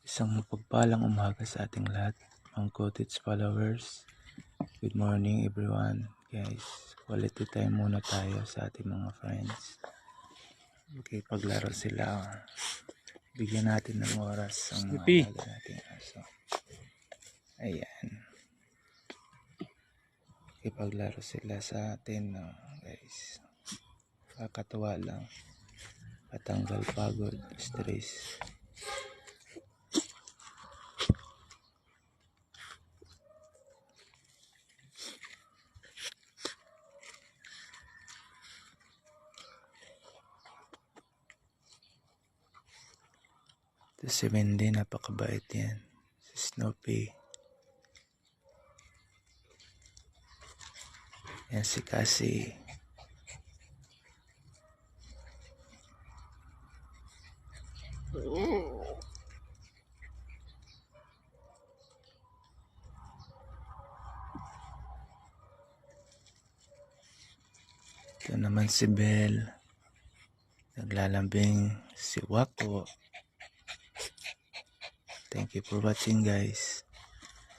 Isang mapagpalang umaga sa ating lahat, mga cottage followers. Good morning everyone. Guys, quality time muna tayo sa ating mga friends. Okay, paglaro sila. Bigyan natin ng oras ang mga alaga nating aso. Ayan. Okay, paglaro sila sa atin, guys. Kakatuwa lang. Patanggal pagod, stress. Si Wendy, napakabait yan. Si Snoopy. Yan si Cassie. Ito naman si Belle. Naglalambing si Wako. Thank you for watching, guys.